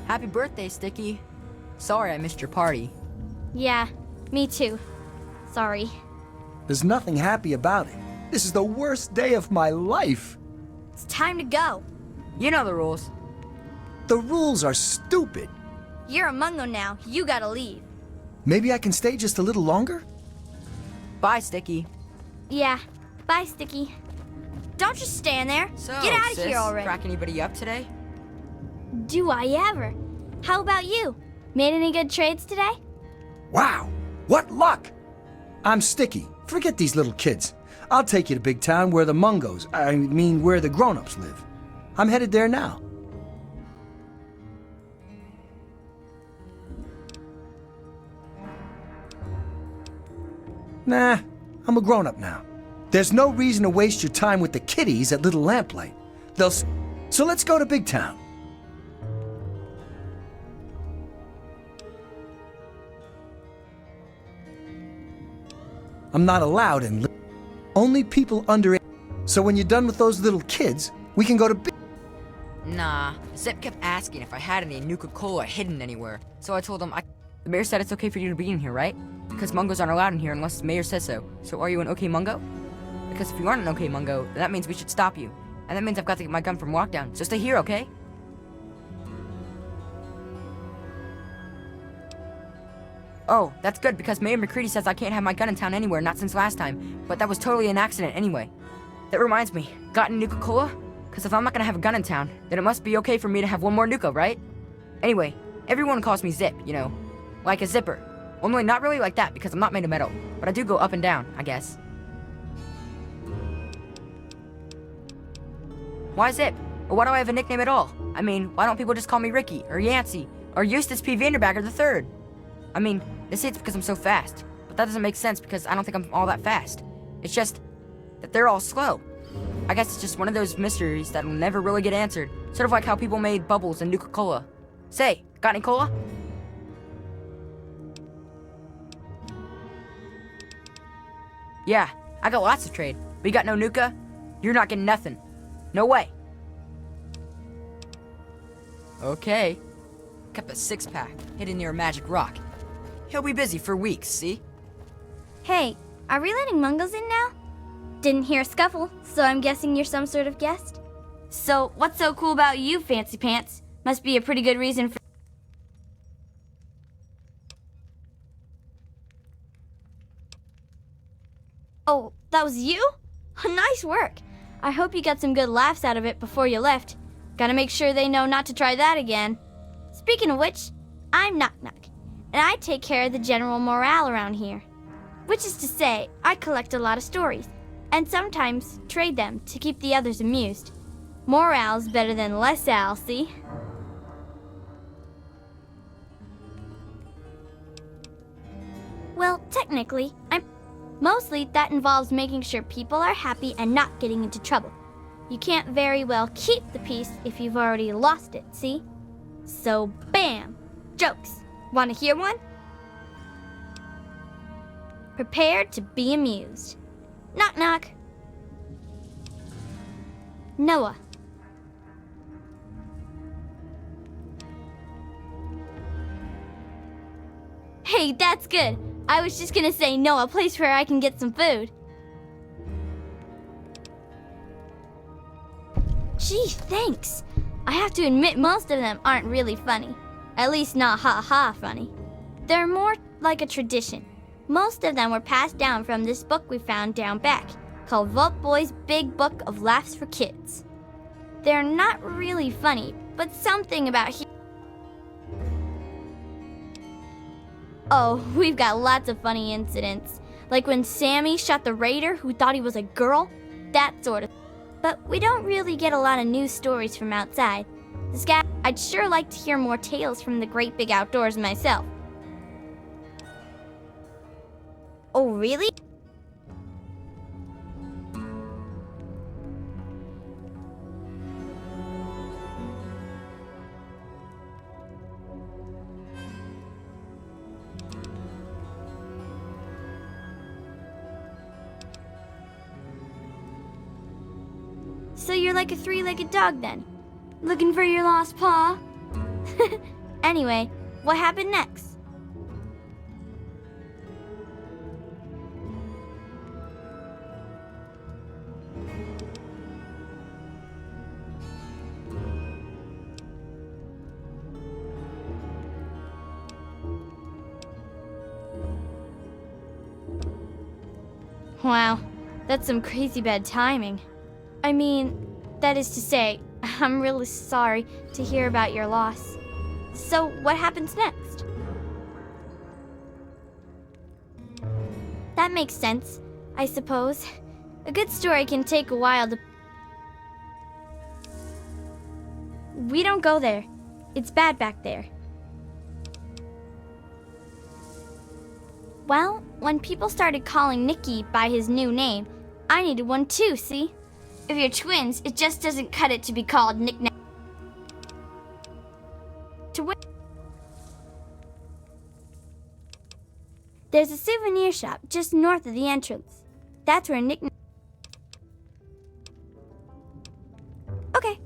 Happy birthday, Sticky. Sorry I missed your party. Yeah, me too. Sorry. There's nothing happy about it. This is the worst day of my life. It's time to go. You know the rules. The rules are stupid. You're a Mungo now. You gotta leave. Maybe I can stay just a little longer? Bye, Sticky. Yeah. Bye, Sticky. Don't just stand there. So, Get out of sis, here already. crack anybody up today? Do I ever? How about you? Made any good trades today? Wow, what luck! I'm Sticky. Forget these little kids. I'll take you to Big Town where the Mungos, where the grown-ups live. I'm headed there now. Nah, I'm a grown-up now. There's no reason to waste your time with the kiddies at Little Lamplight. So let's go to Big Town. I'm not allowed in only people under 8. So when you're done with those little kids, we can go to Big... Nah, Zip kept asking if I had any Nuka-Cola hidden anywhere. So I told him The mayor said it's okay for you to be in here, right? Because Mungos aren't allowed in here unless the mayor says so. So are you an okay Mungo? Because if you aren't an okay Mungo, then that means we should stop you. And that means I've got to get my gun from lockdown. So stay here, okay? Oh, that's good, because Mayor McCready says I can't have my gun in town anywhere, not since last time. But that was totally an accident anyway. That reminds me, got any Nuka-Cola? Because if I'm not gonna have a gun in town, then it must be okay for me to have one more Nuka, right? Anyway, everyone calls me Zip, you know. Like a zipper. Only not really like that, because I'm not made of metal. But I do go up and down, I guess. Why Zip? Or why do I have a nickname at all? I mean, why don't people just call me Ricky, or Yancey, or Eustace P. Vanderbagger III? I mean, they say it's because I'm so fast, but that doesn't make sense because I don't think I'm all that fast. It's just that they're all slow. I guess it's just one of those mysteries that will never really get answered. Sort of like how people made bubbles and Nuka-Cola. Say, got any cola? Yeah, I got lots of trade. But you got no Nuka? You're not getting nothing. No way. Okay. Kept a 6-pack hidden near a magic rock. He'll be busy for weeks, see? Hey, are we letting Mungos in now? Didn't hear a scuffle, so I'm guessing you're some sort of guest? So, what's so cool about you, Fancy Pants? Must be a pretty good reason for... Oh, that was you? Nice work. I hope you got some good laughs out of it before you left. Gotta make sure they know not to try that again. Speaking of which, I'm Knock Knock, and I take care of the general morale around here. Which is to say, I collect a lot of stories, and sometimes trade them to keep the others amused. Morale's better than less al, see? Well, technically, mostly that involves making sure people are happy and not getting into trouble. You can't very well keep the peace if you've already lost it, see? So, bam! Jokes. Want to hear one? Prepare to be amused. Knock knock. Noah. Hey, that's good. I was just gonna say Noah, a place where I can get some food. Gee, thanks. I have to admit most of them aren't really funny. At least not ha-ha funny. They're more like a tradition. Most of them were passed down from this book we found down back, called Vault Boy's Big Book of Laughs for Kids. They're not really funny, but something about Oh, we've got lots of funny incidents. Like when Sammy shot the raider who thought he was a girl, that sort of. But we don't really get a lot of news stories from outside. I'd sure like to hear more tales from the great big outdoors myself. Oh, really? So you're like a 3-legged dog then? Looking for your lost paw? Anyway, what happened next? Wow, that's some crazy bad timing. I mean, that is to say, I'm really sorry to hear about your loss. So, what happens next? That makes sense, I suppose. A good story can take a while to... We don't go there. It's bad back there. Well, when people started calling Nicky by his new name, I needed one too, see? If you're twins, it just doesn't cut it to be called nickname. There's a souvenir shop just north of the entrance. That's where nickname... Okay.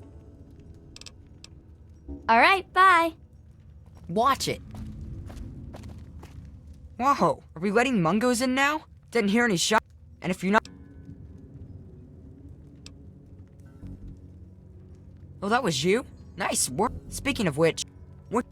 All right, bye. Watch it. Whoa, are we letting Mungos in now? Didn't hear any shots. And if you're not... Oh, that was you? Nice work. Speaking of which, what...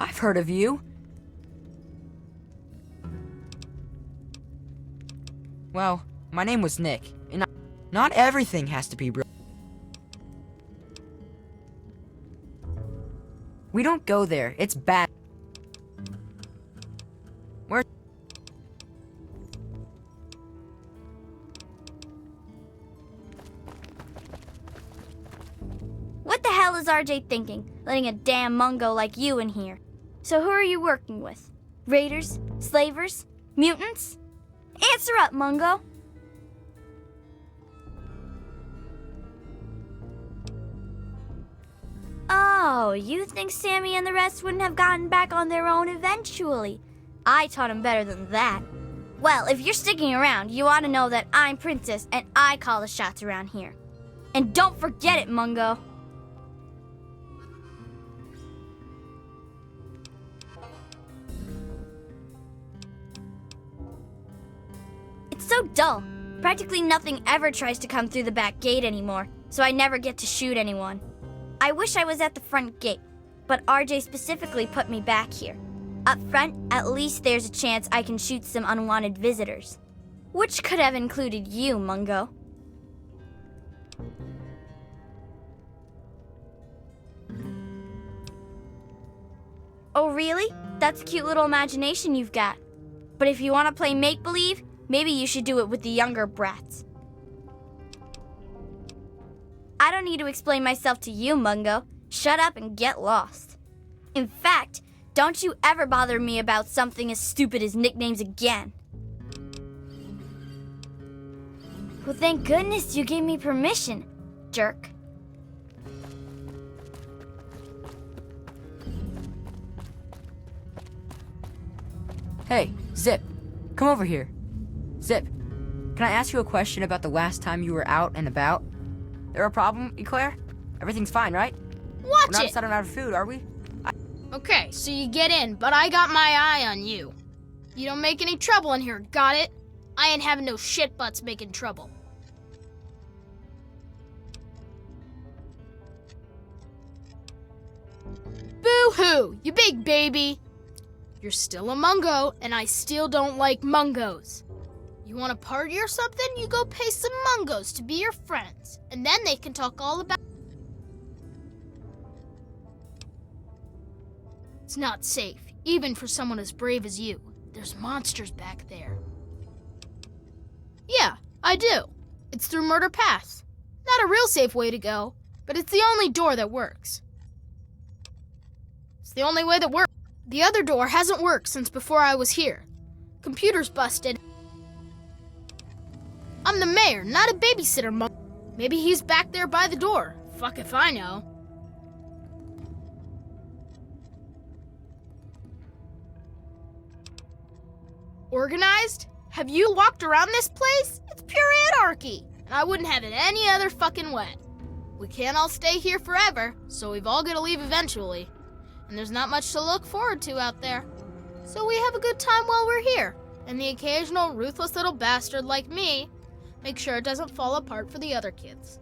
I've heard of you. Well, my name was Nick, and not everything has to be real. We don't go there. It's bad. Where? What the hell is RJ thinking, letting a damn Mungo like you in here? So who are you working with? Raiders? Slavers? Mutants? Answer up, Mungo! Oh, you think Sammy and the rest wouldn't have gotten back on their own eventually? I taught them better than that. Well, if you're sticking around, you ought to know that I'm Princess and I call the shots around here. And don't forget it, Mungo. It's so dull. Practically nothing ever tries to come through the back gate anymore, so I never get to shoot anyone. I wish I was at the front gate, but RJ specifically put me back here. Up front, at least there's a chance I can shoot some unwanted visitors. Which could have included you, Mungo. Oh, really? That's a cute little imagination you've got. But if you want to play make-believe, maybe you should do it with the younger brats. I don't need to explain myself to you, Mungo. Shut up and get lost. In fact, don't you ever bother me about something as stupid as nicknames again. Well, thank goodness you gave me permission, jerk. Hey, Zip, come over here. Zip, can I ask you a question about the last time you were out and about? There a problem, Eclair? Everything's fine, right? We're Watch not it! sudden out of food, are we? Okay, so you get in, but I got my eye on you. You don't make any trouble in here, got it? I ain't having no shit butts making trouble. Boo-hoo, you big baby. You're still a Mungo, and I still don't like Mungos. You want a party or something? You go pay some Mungos to be your friends, and then they can talk all about... It's not safe, even for someone as brave as you. There's monsters back there. Yeah, I do. It's through Murder Pass. Not a real safe way to go, but it's the only door that works. It's the only way that works. The other door hasn't worked since before I was here. Computer's busted. I'm the mayor, not a babysitter, Maybe he's back there by the door. Fuck if I know. Organized? Have you walked around this place? It's pure anarchy, and I wouldn't have it any other fucking way. We can't all stay here forever, so we've all got to leave eventually. And there's not much to look forward to out there. So we have a good time while we're here, and the occasional ruthless little bastard like me make sure it doesn't fall apart for the other kids.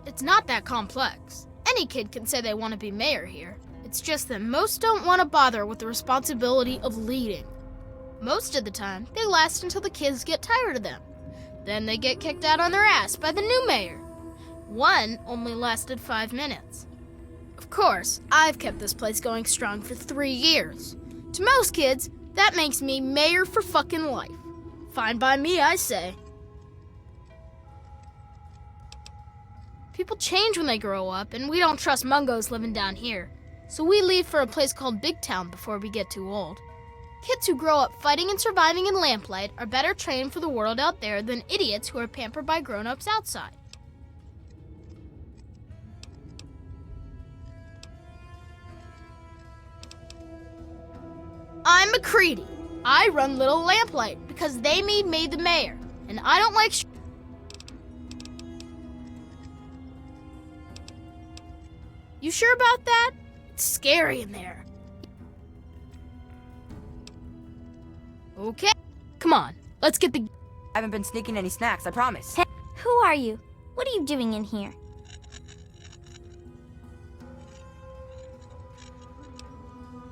It's not that complex. Any kid can say they want to be mayor here. It's just that most don't want to bother with the responsibility of leading. Most of the time, they last until the kids get tired of them. Then they get kicked out on their ass by the new mayor. One only lasted 5 minutes. Of course, I've kept this place going strong for 3 years. To most kids, that makes me mayor for fucking life. Fine by me, I say. People change when they grow up, and we don't trust Mungos living down here. So we leave for a place called Big Town before we get too old. Kids who grow up fighting and surviving in lamplight are better trained for the world out there than idiots who are pampered by grown-ups outside. I'm McCready. I run Little Lamplight because they made me the mayor, and I don't like You sure about that? It's scary in there. Okay, come on, let's get the... I haven't been sneaking any snacks, I promise. Hey, who are you? What are you doing in here?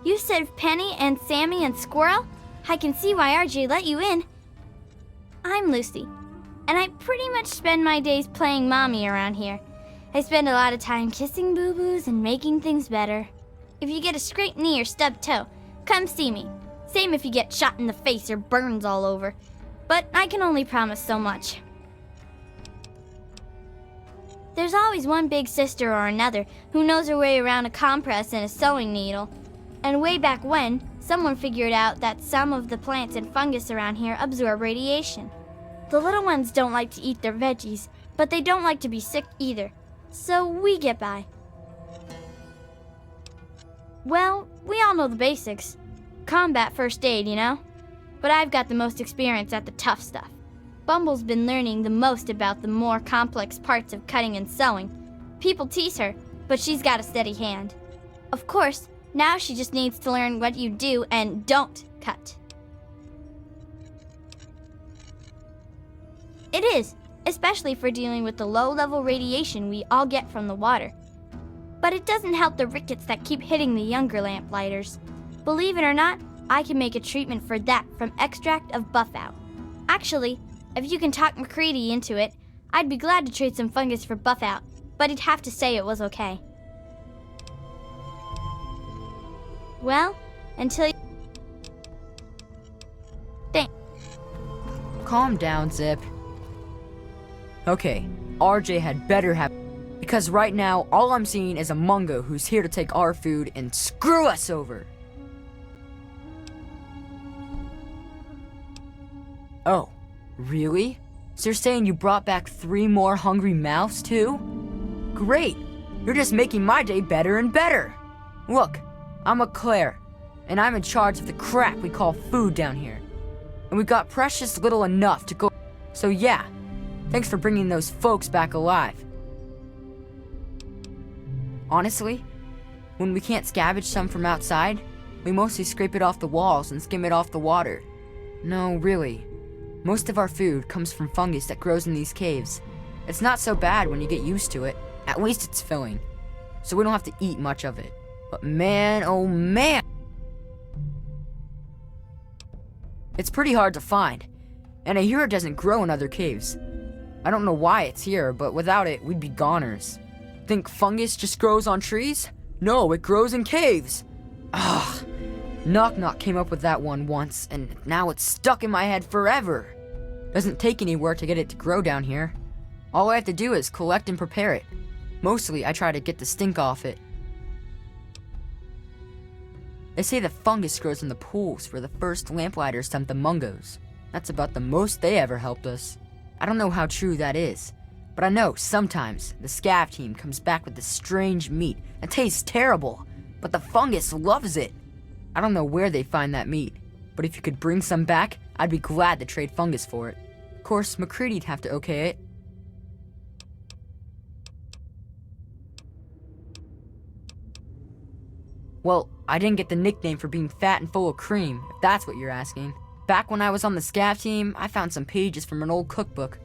You said Penny and Sammy and Squirrel? I can see why RJ let you in. I'm Lucy, and I pretty much spend my days playing mommy around here. I spend a lot of time kissing boo-boos and making things better. If you get a scraped knee or stubbed toe, come see me. Same if you get shot in the face or burns all over. But I can only promise so much. There's always one big sister or another who knows her way around a compress and a sewing needle. And way back when, someone figured out that some of the plants and fungus around here absorb radiation. The little ones don't like to eat their veggies, but they don't like to be sick either. So we get by. Well, we all know the basics. Combat first aid, you know? But I've got the most experience at the tough stuff. Bumble's been learning the most about the more complex parts of cutting and sewing. People tease her, but she's got a steady hand. Of course, now she just needs to learn what you do and don't cut. It is, especially for dealing with the low-level radiation we all get from the water. But it doesn't help the rickets that keep hitting the younger lamplighters. Believe it or not, I can make a treatment for that from extract of buffout. Actually, if you can talk McCready into it, I'd be glad to trade some fungus for buffout, but he'd have to say it was okay. Well, until you... Calm down, Zip. Okay, RJ had better have... Because right now, all I'm seeing is a Mungo who's here to take our food and screw us over. Oh, really? So you're saying you brought back 3 more hungry mouths too? Great! You're just making my day better and better! Look, I'm a Claire, and I'm in charge of the crap we call food down here. And we got precious little enough to go... So yeah, thanks for bringing those folks back alive. Honestly, when we can't scavenge some from outside, we mostly scrape it off the walls and skim it off the water. No, really. Most of our food comes from fungus that grows in these caves. It's not so bad when you get used to it. At least it's filling. So we don't have to eat much of it. But man, oh man! It's pretty hard to find. And I hear it doesn't grow in other caves. I don't know why it's here, but without it, we'd be goners. Think fungus just grows on trees? No, it grows in caves. Ugh. Knock Knock came up with that one once, and now it's stuck in my head forever. Doesn't take any work to get it to grow down here. All I have to do is collect and prepare it. Mostly, I try to get the stink off it. They say the fungus grows in the pools where the first lamplighters dumped the Mungos. That's about the most they ever helped us. I don't know how true that is, but I know sometimes the scav team comes back with this strange meat that tastes terrible, but the fungus loves it. I don't know where they find that meat, but if you could bring some back, I'd be glad to trade fungus for it. Of course, McCready'd have to okay it. Well, I didn't get the nickname for being fat and full of cream, if that's what you're asking. Back when I was on the scav team, I found some pages from an old cookbook.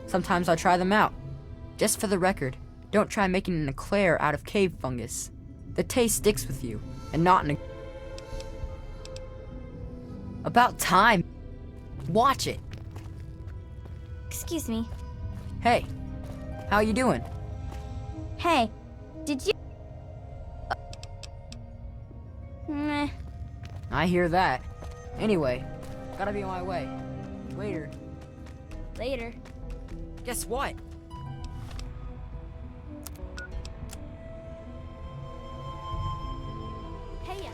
Sometimes I try them out. Just for the record, don't try making an eclair out of cave fungus. The taste sticks with you, and not in a... About time! Watch it! Excuse me. Hey, how you doing? Hey, did you... Meh. I hear that. Anyway, gotta be on my way. Later. Later. Guess what? Hey, ya.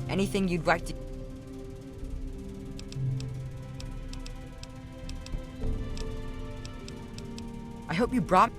Anything you'd like to... I hope you brought...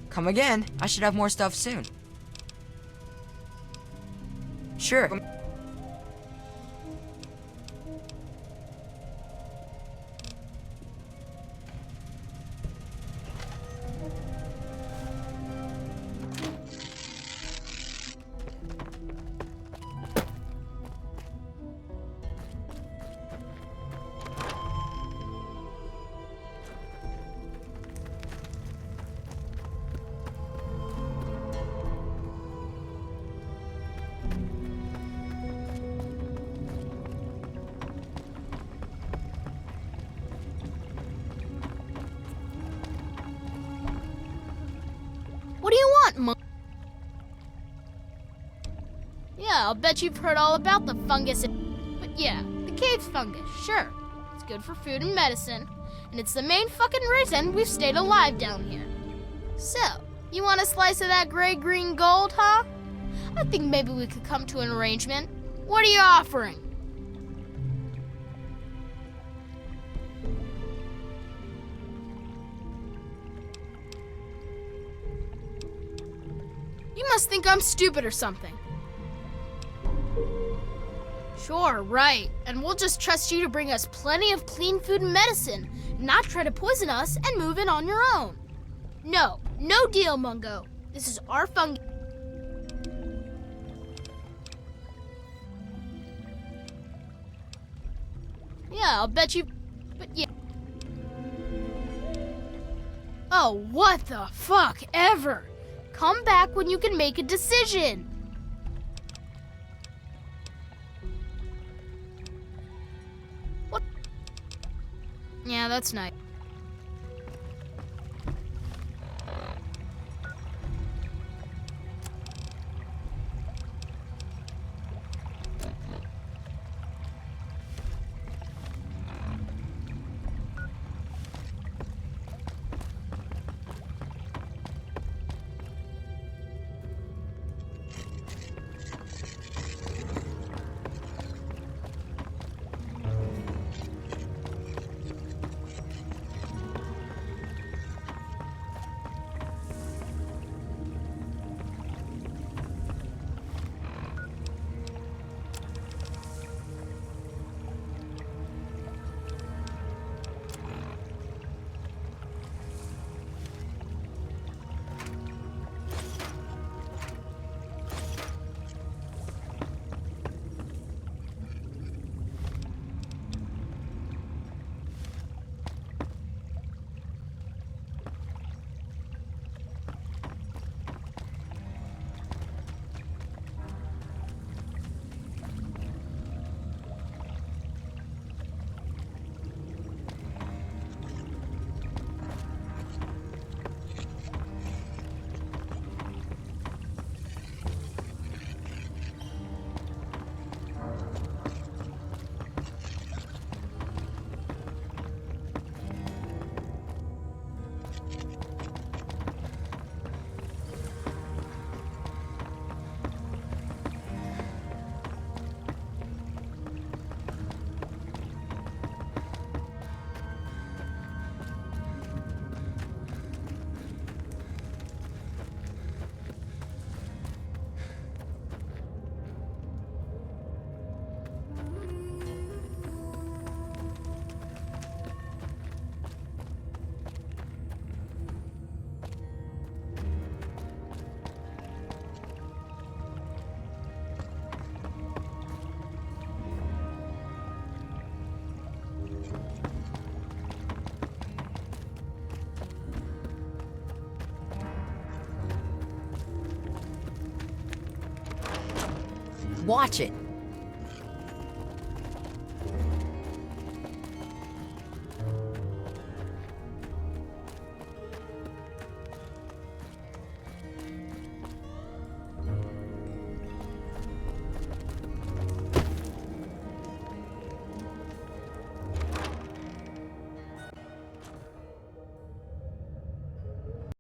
Come again. I should have more stuff soon. Sure. What do you want, Monk? Yeah, I'll bet you've heard all about the fungus. But yeah, the cave fungus, sure. It's good for food and medicine, and it's the main fucking reason we've stayed alive down here. So, you want a slice of that gray-green gold, huh? I think maybe we could come to an arrangement. What are you offering? You must think I'm stupid or something. Sure, right. And we'll just trust you to bring us plenty of clean food and medicine, not try to poison us and move in on your own. No deal, Mungo. This is our fungus. I'll bet you. But yeah. Oh, what the fuck ever! Come back when you can make a decision! What? Yeah, that's nice. Watch it.